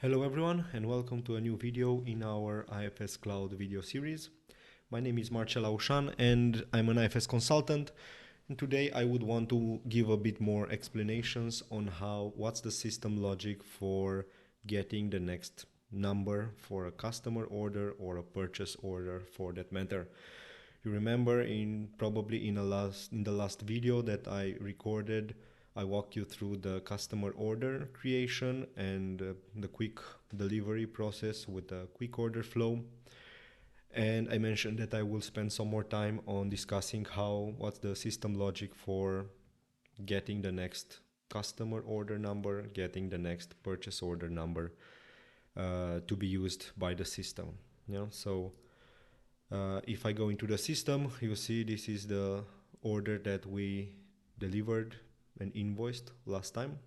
Hello everyone and welcome to a new video in our IFS Cloud video series. My name is Marcel Aushan and I'm an IFS consultant, and today I would want to give a bit more explanations on what's the system logic for getting the next number for a customer order or a purchase order for that matter. You remember probably in the last video that I recorded, I walked you through the customer order creation and the quick delivery process with the quick order flow. And I mentioned that I will spend some more time on discussing what's the system logic for getting the next customer order number, getting the next purchase order number to be used by the system. If I go into the system, you see this is the order that we delivered and invoiced last time.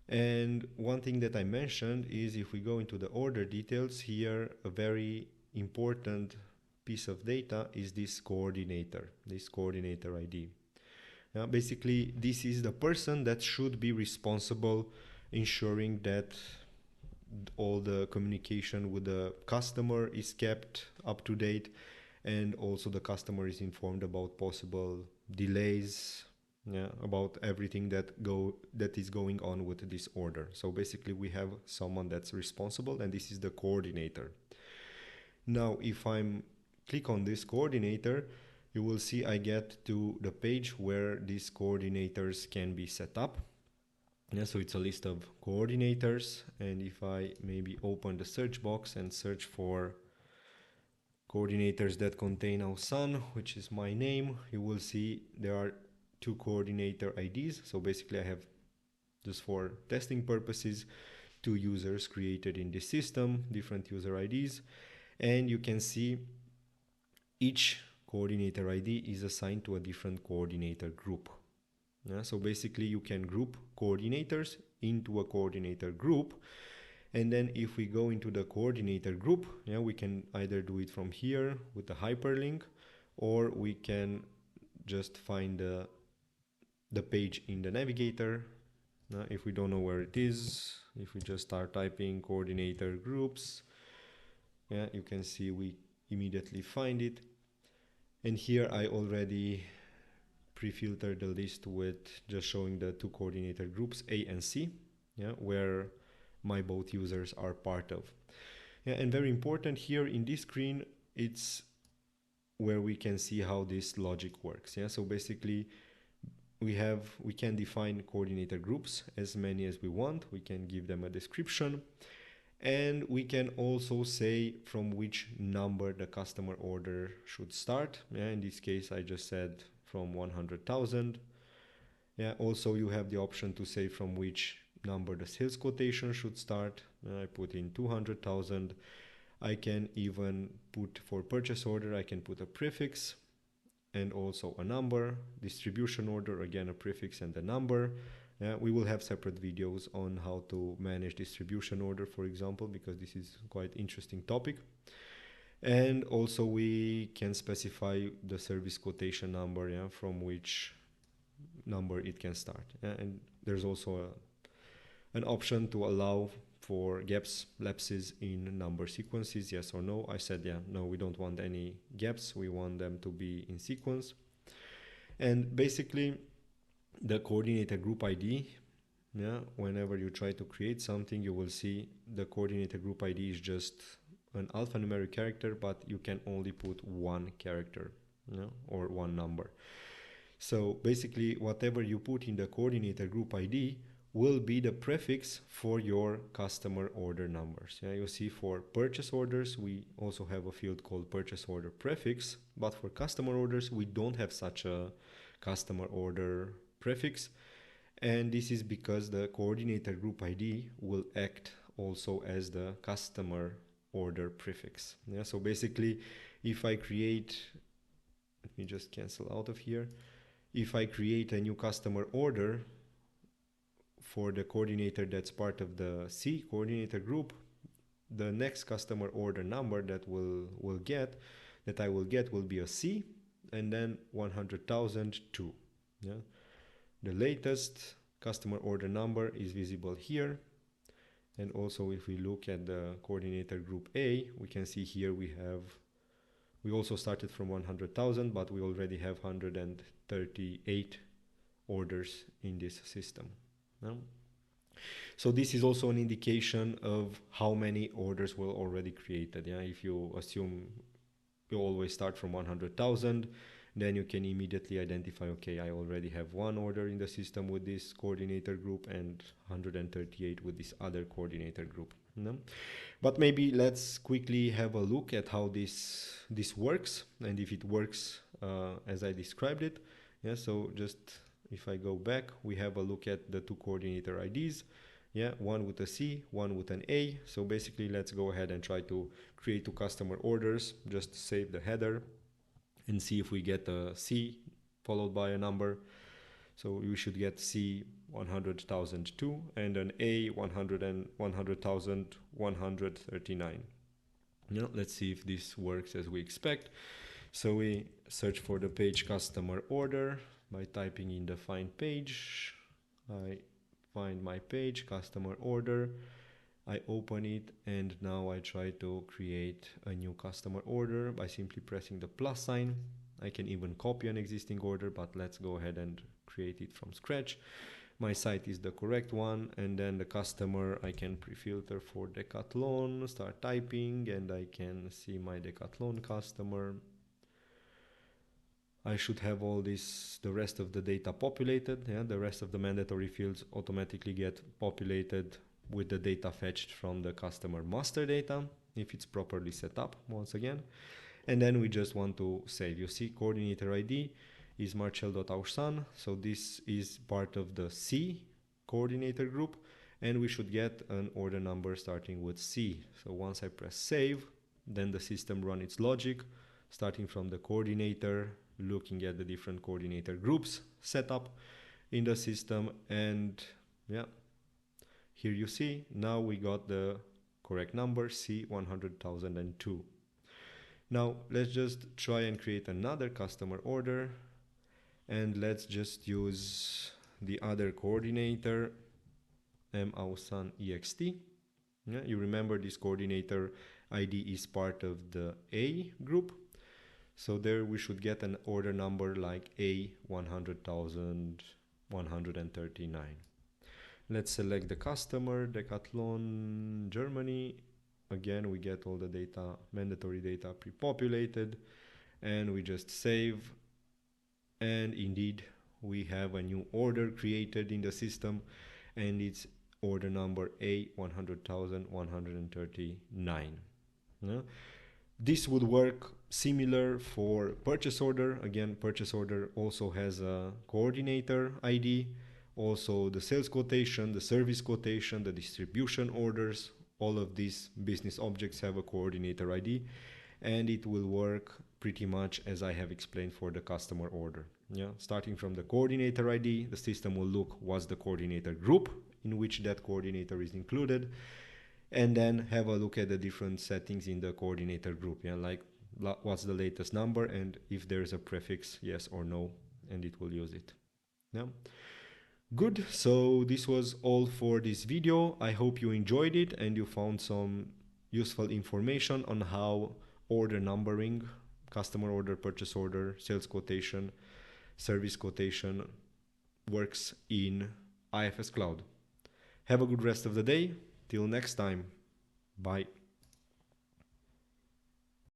And one thing that I mentioned is if we go into the order details here, a very important piece of data is this coordinator ID. Now, basically, this is the person that should be responsible ensuring that all the communication with the customer is kept up to date, and also the customer is informed about possible delays, about everything that is going on with this order. So basically we have someone that's responsible, and this is the coordinator. Now if I'm click on this coordinator, you will see I get to the page where these coordinators can be set up. So it's a list of coordinators, and if I maybe open the search box and search for coordinators that contain Ausan, which is my name, you will see there are two coordinator IDs. So basically I have, just for testing purposes, two users created in this system, different user IDs, and you can see each coordinator ID is assigned to a different coordinator group. So basically you can group coordinators into a coordinator group, and then if we go into the coordinator group, we can either do it from here with the hyperlink, or we can just find the page in the navigator. If we don't know where it is, if we just start typing coordinator groups, you can see we immediately find it. And here I already pre-filtered the list with just showing the two coordinator groups A and C, where my both users are part of. And very important here in this screen, it's where we can see how this logic works. So basically we can define coordinator groups, as many as we want. We can give them a description, and we can also say from which number the customer order should start. In this case I just said from 100,000. Also you have the option to say from which number the sales quotation should start. I put in 200,000. I can even put, for purchase order, I can put a prefix and also a number. Distribution order, again a prefix and a number. We will have separate videos on how to manage distribution order, for example, because this is quite interesting topic. And also we can specify the service quotation number, from which number it can start. And there's also an option to allow for gaps, lapses in number sequences, yes or no. I said, no, we don't want any gaps. We want them to be in sequence. And basically the coordinator group ID, whenever you try to create something, you will see the coordinator group ID is just an alphanumeric character, but you can only put one character, or one number. So basically whatever you put in the coordinator group ID will be the prefix for your customer order numbers. You see, for purchase orders we also have a field called purchase order prefix, but for customer orders we don't have such a customer order prefix, and this is because the coordinator group ID will act also as the customer order prefix. So basically if I create, let me just cancel out of here, if I create a new customer order for the coordinator that's part of the C coordinator group, the next customer order number that I will get will be a C, and then 100,002. The latest customer order number is visible here, And also if we look at the coordinator group A, we can see here we also started from 100,000, but we already have 138 orders in this system. No? So this is also an indication of how many orders were already created. Yeah, if you assume you always start from 100,000, then you can immediately identify, okay, I already have one order in the system with this coordinator group and 138 with this other coordinator group. No? But maybe let's quickly have a look at how this works and if it works as I described it. Yeah, so just if I go back, we have a look at the two coordinator IDs. Yeah, one with a C, one with an A. So basically, let's go ahead and try to create two customer orders. Just save the header and see if we get a C followed by a number. So you should get C 100,002 and an A 100,139. Now let's see if this works as we expect. So we search for the page customer order by typing in the find page. I find my page customer order. I open it and now I try to create a new customer order by simply pressing the plus sign. I can even copy an existing order, but let's go ahead and create it from scratch. My site is the correct one, and then the customer I can pre-filter for Decathlon, start typing, and I can see my Decathlon customer. I should have all this, the rest of the data populated. Yeah, the rest of the mandatory fields automatically get populated with the data fetched from the customer master data, if it's properly set up, once again. And then we just want to save. You see, coordinator ID is marcel.ausan, so this is part of the C coordinator group, and we should get an order number starting with C. So once I press save, then the system runs its logic, starting from the coordinator, looking at the different coordinator groups set up in the system, and yeah, here you see, now we got the correct number, C 100,002. Now let's just try and create another customer order, and let's just use the other coordinator, mausan ext. Yeah, you remember this coordinator ID is part of the A group. So there we should get an order number like A 100,139. Let's select the customer, Decathlon Germany. Again, we get all the data, mandatory data pre-populated, and we just save. And indeed, we have a new order created in the system, and it's order number A 100,139. Yeah? This would work similar for purchase order. Again, purchase order also has a coordinator ID. Also the sales quotation, the service quotation, the distribution orders, all of these business objects have a coordinator ID, and it will work pretty much as I have explained for the customer order. Yeah, starting from the coordinator ID, the system will look what's the coordinator group in which that coordinator is included, and then have a look at the different settings in the coordinator group. Yeah, like what's the latest number, and if there's a prefix, yes or no, and it will use it. Yeah. Good, so this was all for this video. I hope you enjoyed it and you found some useful information on how order numbering, customer order, purchase order, sales quotation, service quotation works in IFS Cloud. Have a good rest of the day. Till next time. Bye.